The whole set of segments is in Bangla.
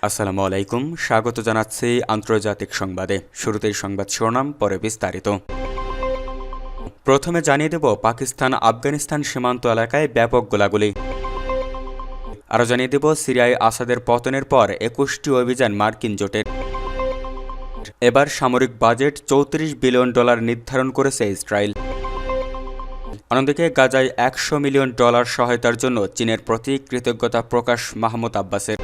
আসসালামু আলাইকুম, স্বাগত জানাচ্ছি আন্তর্জাতিক সংবাদে। শুরুতেই সংবাদ শিরোনাম, পরে বিস্তারিত। প্রথমে জানিয়ে দেব পাকিস্তান আফগানিস্তান সীমান্ত এলাকায় ব্যাপক গোলাগুলি। আরও জানিয়ে দেব সিরিয়ায় আসাদের পতনের পর ২১টি অভিযান মার্কিন জোটের। এবার সামরিক বাজেট $34 বিলিয়ন নির্ধারণ করেছে ইসরায়েল। অন্যদিকে গাজায় $100 মিলিয়ন সহায়তার জন্য চীনের প্রতি কৃতজ্ঞতা প্রকাশ মাহমুদ আব্বাসের।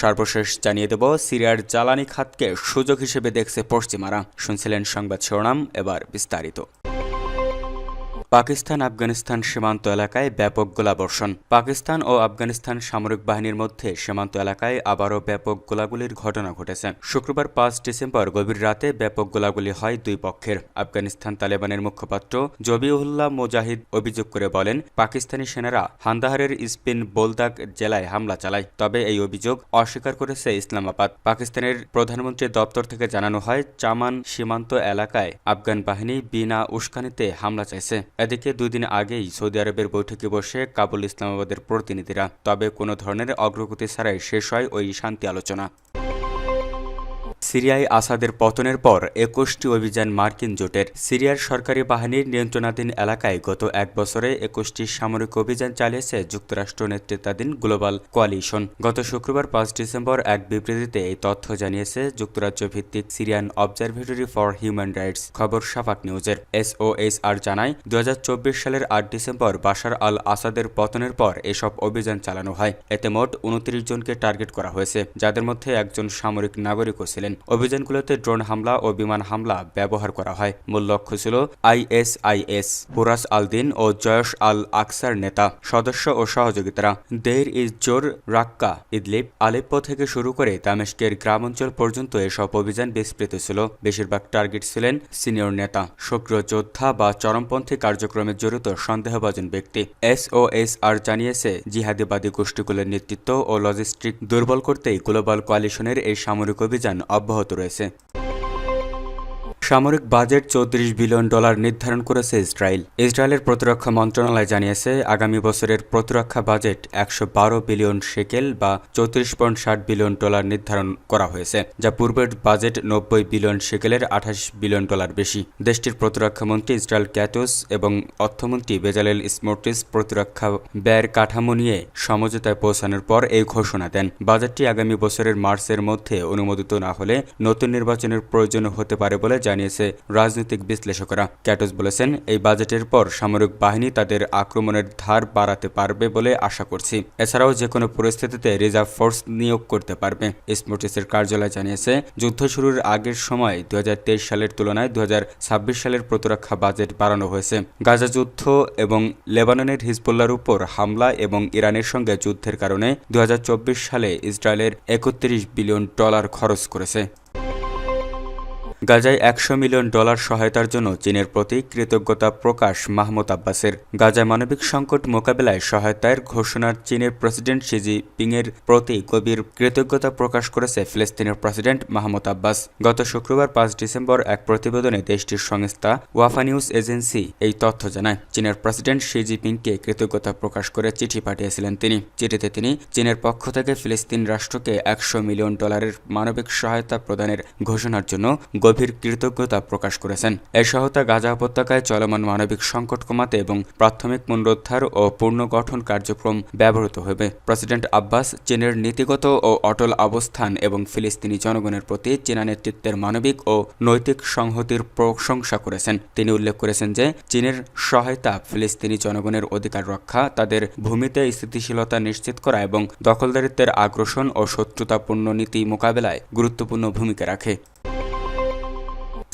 সর্বশেষ জানিয়ে দেব সিরিয়ার জ্বালানি খাতকে সুযোগ হিসেবে দেখছে পশ্চিমারা। শুনছিলেন সংবাদ শিরোনাম, এবার বিস্তারিত। পাকিস্তান আফগানিস্তান সীমান্ত এলাকায় ব্যাপক গোলাবর্ষণ। পাকিস্তান ও আফগানিস্তান সামরিক বাহিনীর মধ্যে সীমান্ত এলাকায় আবারও ব্যাপক গোলাগুলির ঘটনা ঘটেছে। শুক্রবার ৫ ডিসেম্বর গভীর রাতে ব্যাপক গোলাগুলি হয় দুই পক্ষের। আফগানিস্তান তালেবানের মুখপাত্র জবিউল্লাহ মুজাহিদ অভিযোগ করে বলেন, পাকিস্তানি সেনারা হান্দাহারের ইসপিন বোলদাগ জেলায় হামলা চালায়। তবে এই অভিযোগ অস্বীকার করেছে ইসলামাবাদ। পাকিস্তানের প্রধানমন্ত্রীর দপ্তর থেকে জানানো হয়, চামান সীমান্ত এলাকায় আফগান বাহিনী বিনা উস্কানিতে হামলা চাইছে। এদিকে ২ দিন আগেই সৌদি আরবের বৈঠকে বসে কাবুল ইসলামাবাদের প্রতিনিধিরা। তবে কোনো ধরনের অগ্রগতি ছাড়াই শেষ হয় ওই শান্তি আলোচনা। সিরিয়ায় আসাদের পতনের পর ২১টি অভিযান মার্কিন জোটের। সিরিয়ার সরকারি বাহিনীর নিয়ন্ত্রণাধীন এলাকায় গত ১ বছরে ২১টি সামরিক অভিযান চালিয়েছে যুক্তরাষ্ট্র নেতৃত্বাধীন গ্লোবাল কোয়ালিশন। গত শুক্রবার ৫ ডিসেম্বর এক বিবৃতিতে এই তথ্য জানিয়েছে যুক্তরাজ্য ভিত্তিক Syrian observatory for human rights. খবর শাফাক নিউজের। SOSR জানায়, ২০২৪ সালের ৮ ডিসেম্বর বাশার আল আসাদের পতনের পর এসব অভিযান চালানো হয়। এতে মোট ২৯ জনকে টার্গেট করা হয়েছে, যাদের মধ্যে একজন সামরিক নাগরিকও ছিলেন। অভিযানগুলোতে ড্রোন হামলা ও বিমান হামলা ব্যবহার করা হয়। মূল লক্ষ্য ছিল ISIS, হুরাস আল দিন ও জয়শ আল আকসার নেতা, সদস্য ও সহযোগিতারা। দেইর ইজ জোর, রাক্কা, ইদলিব, আলেপ্পো থেকে শুরু করে দামেস্কের গ্রামাঞ্চল পর্যন্ত এসব অভিযান বিস্তৃত ছিল। বেশিরভাগ টার্গেট ছিলেন সিনিয়র নেতা, সক্রিয় যোদ্ধা বা চরমপন্থী কার্যক্রমে জড়িত সন্দেহভাজন ব্যক্তি। SOSR জানিয়েছে, জিহাদিবাদী গোষ্ঠীগুলোর নেতৃত্ব ও লজিস্টিক দুর্বল করতেই গ্লোবাল কোয়ালিশনের এই সামরিক অভিযান অব্যাহত রয়েছে। সামরিক বাজেট $34 বিলিয়ন নির্ধারণ করেছে ইসরায়েল। ইসরায়েলের প্রতিরক্ষা মন্ত্রণালয় জানিয়েছে, আগামী বছরের প্রতিরক্ষা বাজেট ১১২ বিলিয়ন শেকেল বা $34.৬০ বিলিয়ন নির্ধারণ করা হয়েছে, যা পূর্বের বাজেট ৯০ বিলিয়ন শেকেলের $২৮ বিলিয়ন বেশি। দেশটির প্রতিরক্ষা মন্ত্রী ইসরায়েল ক্যাটোস এবং অর্থমন্ত্রী বেজালেল স্মোট্রিচ প্রতিরক্ষা ব্যয়ের কাঠামো নিয়ে সমঝোতায় পৌঁছানোর পর এই ঘোষণা দেন। বাজেটটি আগামী বছরের মার্চের মধ্যে অনুমোদিত না হলে নতুন নির্বাচনের প্রয়োজন হতে পারে বলে জানিয়েছে রাজনৈতিক বিশ্লেষকরা। ক্যাটোস বলেছেন, এই বাজেটের পর সামরিক বাহিনী তাদের আক্রমণের ধার বাড়াতে পারবে বলে আশা করছি। এছাড়াও যে কোনো পরিস্থিতিতে রিজার্ভ ফোর্স নিয়োগ করতে পারবে। স্মোট্রিচের কার্যালয় জানিয়েছে, যুদ্ধ শুরুর আগের সময় ২০২৩ সালের তুলনায় ২০২৬ সালের প্রতিরক্ষা বাজেট বাড়ানো হয়েছে। গাজা যুদ্ধ এবং লেবাননের হিজবুল্লাহর উপর হামলা এবং ইরানের সঙ্গে যুদ্ধের কারণে ২০২৪ সালে ইসরায়েলের $৩১ বিলিয়ন খরচ করেছে। গাজায় $100 মিলিয়ন সহায়তার জন্য চীনের প্রতি কৃতজ্ঞতা প্রকাশ মাহমুদ আব্বাসের। গাজায় মানবিক সংকট মোকাবেলায় সহায়তার ঘোষণার চীনের প্রেসিডেন্ট শি জিনপিংয়ের প্রতি গভীর কৃতজ্ঞতা প্রকাশ করেছে ফিলিস্তিনের প্রেসিডেন্ট মাহমুদ আব্বাস। গত শুক্রবার ৫ ডিসেম্বর এক প্রতিবেদনে দেশটির সংস্থা ওয়াফা নিউজ এজেন্সি এই তথ্য জানায়। চীনের প্রেসিডেন্ট শি জিনপিংকে কৃতজ্ঞতা প্রকাশ করে চিঠি পাঠিয়েছিলেন তিনি। চিঠিতে তিনি চীনের পক্ষ থেকে ফিলিস্তিন রাষ্ট্রকে $100 মিলিয়ন মানবিক সহায়তা প্রদানের ঘোষণার জন্য গভীর কৃতজ্ঞতা প্রকাশ করেছেন। এই সহায়তা গাজা উপত্যকায় চলমান মানবিক সংকট কমাতে এবং প্রাথমিক পুনরুদ্ধার ও পুনর্গঠন কার্যক্রম ব্যবহৃত হবে। প্রেসিডেন্ট আব্বাস চীনের নীতিগত ও অটল অবস্থান এবং ফিলিস্তিনি জনগণের প্রতি চীনা নেতৃত্বের মানবিক ও নৈতিক সংহতির প্রশংসা করেছেন। তিনি উল্লেখ করেছেন যে, চীনের সহায়তা ফিলিস্তিনি জনগণের অধিকার রক্ষা, তাদের ভূমিতে স্থিতিশীলতা নিশ্চিত করা এবং দখলদারিত্বের আগ্রাসন ও শত্রুতাপূর্ণ নীতি মোকাবেলায় গুরুত্বপূর্ণ ভূমিকা রাখে।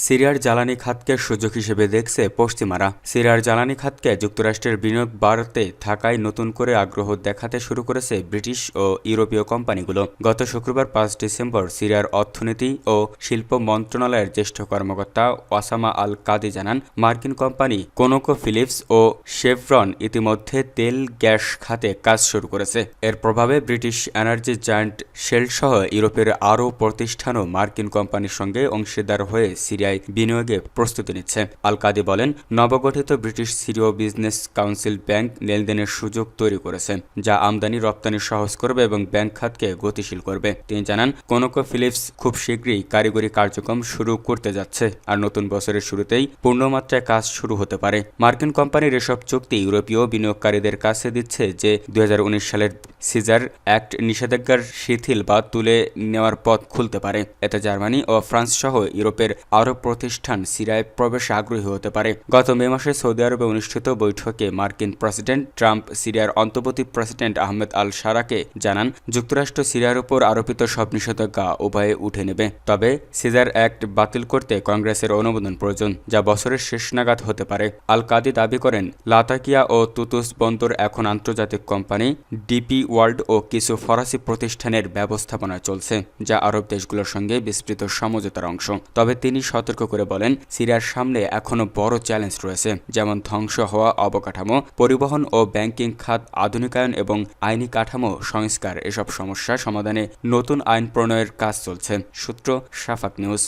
সিরিয়ার জ্বালানি খাতকে সুযোগ হিসেবে দেখছে পশ্চিমারা। সিরিয়ার জ্বালানি খাতকে যুক্তরাষ্ট্রের বিনিয়োগ বাড়তে থাকায় নতুন করে আগ্রহ দেখাতে শুরু করেছে ব্রিটিশ ও ইউরোপীয় কোম্পানিগুলো। গত শুক্রবার ৫ ডিসেম্বর সিরিয়ার অর্থনীতি ও শিল্প মন্ত্রণালয়ের জ্যেষ্ঠ কর্মকর্তা ওয়াসামা আল কাদি জানান, মার্কিন কোম্পানি কোনোকো ফিলিপস ও শেভরন ইতিমধ্যে তেল গ্যাস খাতে কাজ শুরু করেছে। এর প্রভাবে ব্রিটিশ এনার্জি জায়ান্ট শেল সহ ইউরোপের আরও প্রতিষ্ঠানও মার্কিন কোম্পানির সঙ্গে অংশীদার হয়ে সিরিয়া সিরিয়ায় বিনিয়োগে প্রস্তুতি নিচ্ছে। আল কাদি বলেন, নবগঠিত ব্রিটিশ সিরীয় বিজনেস কাউন্সিল ব্যাংক লেনদেনের সুযোগ তৈরি করেছে, যা আমদানি রপ্তানি সহজ করবে এবং ব্যাংক খাতকে গতিশীল করবে। তিনি জানান, কোনোকোফিলিপস খুব শীঘ্রই কারিগরি কার্যক্রম শুরু করতে যাচ্ছে, আর নতুন বছরের শুরুতেই পূর্ণমাত্রায় কাজ শুরু হতে পারে। মার্কিন কোম্পানির এসব চুক্তি ইউরোপীয় বিনিয়োগকারীদের কাছে দিচ্ছে যে 2019 সালের সিজার অ্যাক্ট নিষেধাজ্ঞার শিথিল বা তুলে নেওয়ার পথ খুলতে পারে। এতে জার্মানি ও ফ্রান্স সহ ইউরোপের আরও প্রতিষ্ঠান সিরিয়ায় প্রবেশে আগ্রহী হতে পারে। গত মে মাসে সৌদি আরবে অনুষ্ঠিত বৈঠকে মার্কিন প্রেসিডেন্ট ট্রাম্প সিরিয়ার অন্তর্বর্তী প্রেসিডেন্ট আহমেদ আল শারাকে জানান, যুক্তরাষ্ট্র সিরিয়ার উপর আরোপিত সব নিষেধাজ্ঞা উভয়ে উঠে নেবে। তবে সিজার অ্যাক্ট বাতিল করতে কংগ্রেসের অনুমোদন প্রয়োজন, যা বছরের শেষ নাগাদ হতে পারে। আল কাদি দাবি করেন, লাতাকিয়া ও তুতুস বন্দর এখন আন্তর্জাতিক কোম্পানি ডিপি ওয়ার্ল্ড ও কিছু ফরাসি প্রতিষ্ঠানের ব্যবস্থাপনায় চলছে, যা আরব দেশগুলোর সঙ্গে বিস্তৃত সমঝোতার অংশ। তবে তিনি সতর্ক করে বলেন, সিরিয়ার সামনে এখনও বড় চ্যালেঞ্জ রয়েছে, যেমন ধ্বংস হওয়া অবকাঠামো, পরিবহন ও ব্যাংকিং খাত আধুনিকায়ন এবং আইনি কাঠামো সংস্কার। এসব সমস্যা সমাধানে নতুন আইন প্রণয়নের কাজ চলছে। সূত্র শাফাক নিউজ।